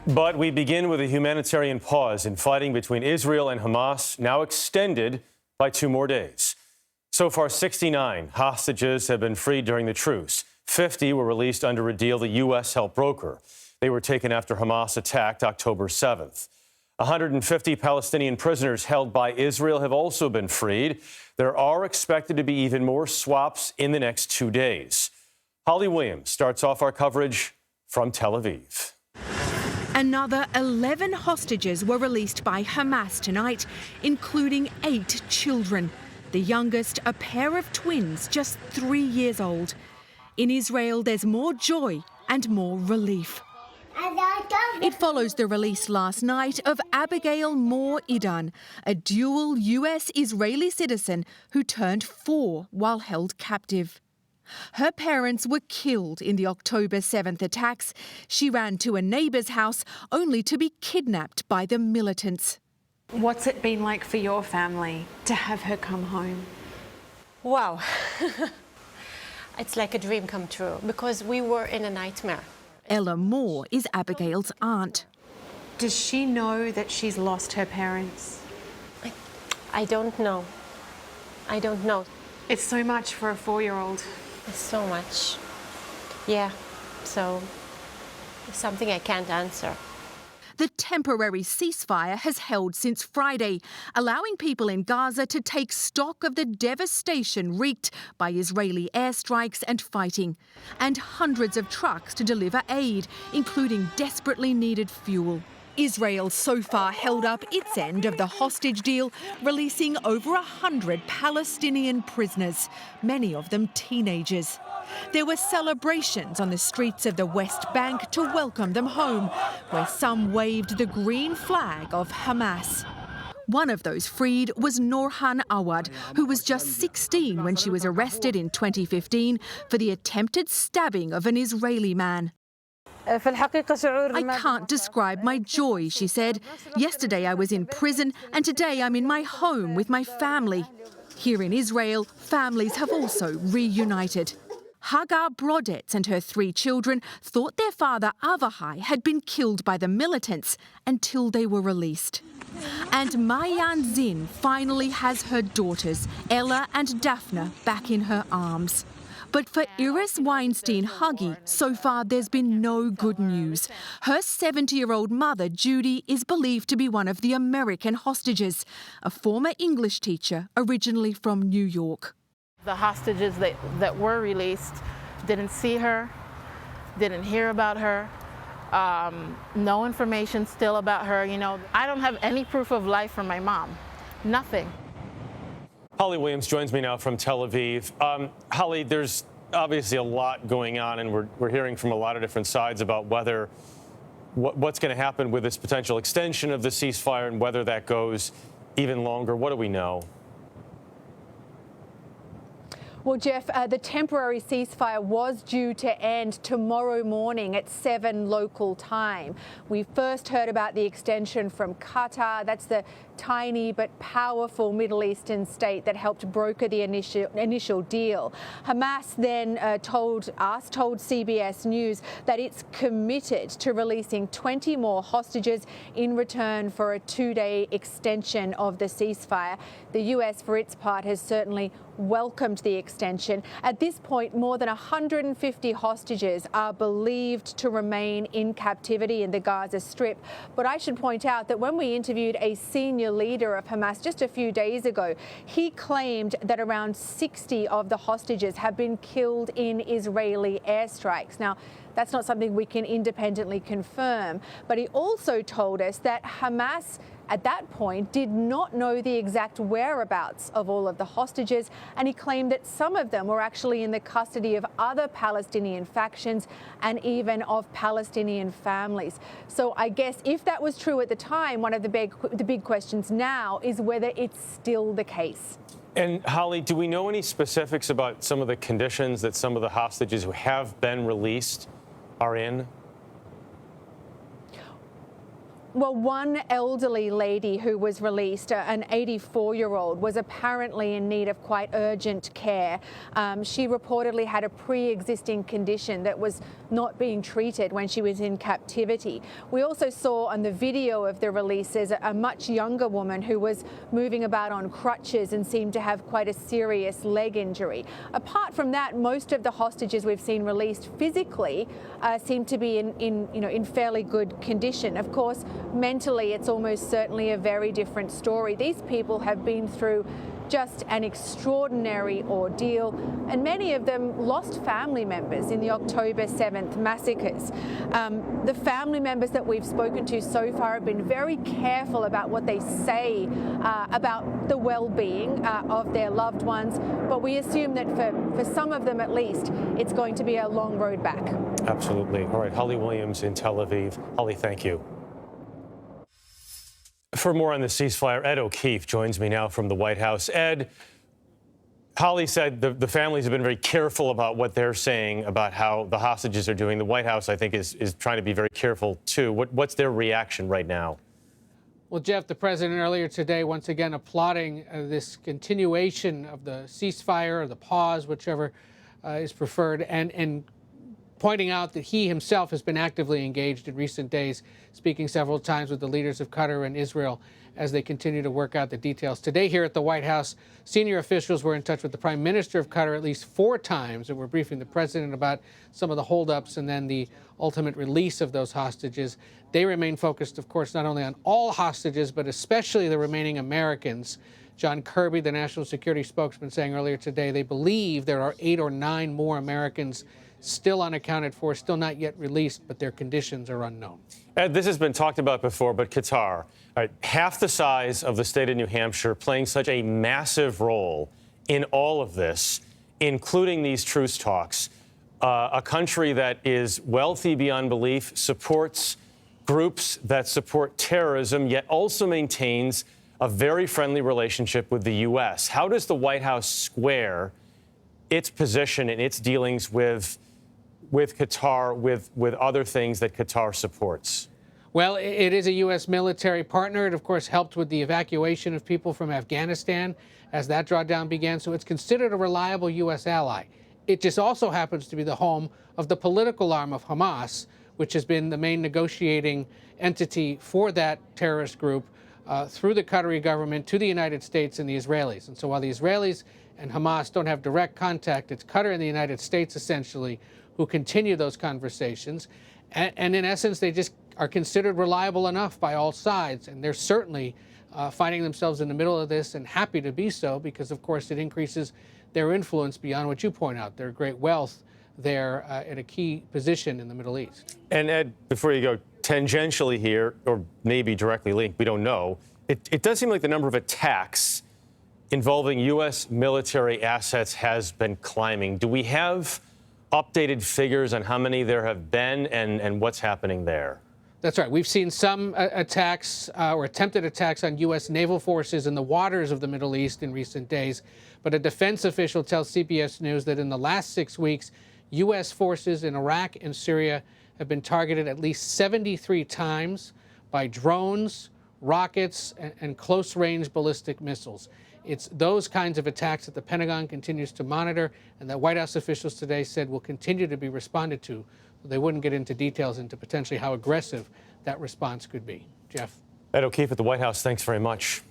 But we begin with a humanitarian pause in fighting between Israel and Hamas, now extended by 2 more days. So far, 69 hostages have been freed during the truce. 50 were released under a deal the U.S. helped broker. They were taken after Hamas attacked October 7th. 150 Palestinian prisoners held by Israel have also been freed. There are expected to be even more swaps in the next 2 days. Holly Williams starts off our coverage from Tel Aviv. Another 11 hostages were released by Hamas tonight, including 8 children. The youngest, a pair of twins, just 3 years old. In Israel, there's more joy and more relief. It follows the release last night of Abigail Moore Idan, a dual US-Israeli citizen who turned 4 while held captive. Her parents were killed in the October 7th attacks. She ran to a neighbour's house only to be kidnapped by the militants. What's it been like for your family to have her come home? Wow. It's like a dream come true because we were in a nightmare. Ella Moore is Abigail's aunt. Does she know that she's lost her parents? I don't know. I don't know. It's so much for a 4-year-old. It's so much. Yeah, so it's something I can't answer. The temporary ceasefire has held since Friday, allowing people in Gaza to take stock of the devastation wreaked by Israeli airstrikes and fighting, and hundreds of trucks to deliver aid, including desperately needed fuel. Israel so far held up its end of the hostage deal, releasing over 100 Palestinian prisoners, many of them teenagers. There were celebrations on the streets of the West Bank to welcome them home, where some waved the green flag of Hamas. One of those freed was Norhan Awad, who was just 16 when she was arrested in 2015 for the attempted stabbing of an Israeli man. I can't describe my joy, she said. Yesterday I was in prison and today I'm in my home with my family. Here in Israel, families have also reunited. Hagar Brodetz and her 3 children thought their father Avahai had been killed by the militants until they were released. And Mayan Zin finally has her daughters, Ella and Daphna, back in her arms. But for Iris Weinstein-Huggy, so far there's been no good news. Her 70-year-old mother, Judy, is believed to be one of the American hostages, a former English teacher originally from New York. The hostages that were released didn't see her, didn't hear about her, no information still about her. You know, I don't have any proof of life from my mom, nothing. Holly Williams joins me now from Tel Aviv. Holly, there's obviously a lot going on, and we're hearing from a lot of different sides about whether what's going to happen with this potential extension of the ceasefire and whether that goes even longer. What do we know? Well, Jeff, the temporary ceasefire was due to end tomorrow morning at 7 local time. We first heard about the extension from Qatar. That's the tiny but powerful Middle Eastern state that helped broker the initial deal. Hamas then told CBS News that it's committed to releasing 20 more hostages in return for a 2-day extension of the ceasefire. The US, for its part, has certainly welcomed the extension. At this point, more than 150 hostages are believed to remain in captivity in the Gaza Strip. But I should point out that when we interviewed a senior leader of Hamas just a few days ago, he claimed that around 60 of the hostages have been killed in Israeli airstrikes. Now, that's not something we can independently confirm, but he also told us that Hamas at that point did not know the exact whereabouts of all of the hostages, and he claimed that some of them were actually in the custody of other Palestinian factions and even of Palestinian families. So I guess if that was true at the time, one of the big questions now is whether it's still the case. And Holly, do we know any specifics about some of the conditions that some of the hostages who have been released are in? Well, one elderly lady who was released, an 84-year-old, was apparently in need of quite urgent care. She reportedly had a pre-existing condition that was not being treated when she was in captivity. We also saw on the video of the releases a much younger woman who was moving about on crutches and seemed to have quite a serious leg injury. Apart from that, most of the hostages we've seen released physically seem to be in fairly good condition. Of course, mentally, it's almost certainly a very different story. These people have been through just an extraordinary ordeal, and many of them lost family members in the October 7th massacres. The family members that we've spoken to so far have been very careful about what they say about the well-being of their loved ones, but we assume that for some of them at least, it's going to be a long road back. Absolutely. All right, Holly Williams in Tel Aviv. Holly, thank you. For more on the ceasefire, Ed O'Keefe joins me now from the White House. Ed, Holly said the families have been very careful about what they're saying about how the hostages are doing. The White House, I think, is trying to be very careful, too. What's their reaction right now? Well, Jeff, the president earlier today, once again, applauding this continuation of the ceasefire or the pause, whichever is preferred, and pointing out that he himself has been actively engaged in recent days, speaking several times with the leaders of Qatar and Israel as they continue to work out the details. Today here at the White House, senior officials were in touch with the Prime Minister of Qatar at least 4 times and were briefing the president about some of the holdups and then the ultimate release of those hostages. They remain focused, of course, not only on all hostages, but especially the remaining Americans. John Kirby, the national security spokesman, saying earlier today they believe there are 8 or 9 more Americans still unaccounted for, still not yet released, but their conditions are unknown. Ed, this has been talked about before, but Qatar, half the size of the state of New Hampshire, playing such a massive role in all of this, including these truce talks, a country that is wealthy beyond belief, supports groups that support terrorism, yet also maintains a very friendly relationship with the U.S. How does the White House square its position and its dealings with Qatar, with other things that Qatar supports? Well, it is a U.S. military partner. It, of course, helped with the evacuation of people from Afghanistan as that drawdown began. So it's considered a reliable U.S. ally. It just also happens to be the home of the political arm of Hamas, which has been the main negotiating entity for that terrorist group through the Qatari government to the United States and the Israelis. And so while the Israelis and Hamas don't have direct contact, it's Qatar and the United States, essentially, who continue those conversations. And in essence, they just are considered reliable enough by all sides. And they're certainly finding themselves in the middle of this and happy to be so because, of course, it increases their influence beyond what you point out. Their great wealth there at a key position in the Middle East. And Ed, before you go, tangentially here, or maybe directly linked, we don't know, it does seem like the number of attacks involving U.S. military assets has been climbing. Do we have updated figures on how many there have been and what's happening there? That's right. We've seen some attacks or attempted attacks on U.S. naval forces in the waters of the Middle East in recent days. But a defense official tells CBS News that in the last 6 weeks, U.S. forces in Iraq and Syria have been targeted at least 73 times by drones, rockets, and close-range ballistic missiles. It's those kinds of attacks that the Pentagon continues to monitor and that White House officials today said will continue to be responded to. They wouldn't get into details into potentially how aggressive that response could be. Jeff. Ed O'Keefe at the White House, thanks very much.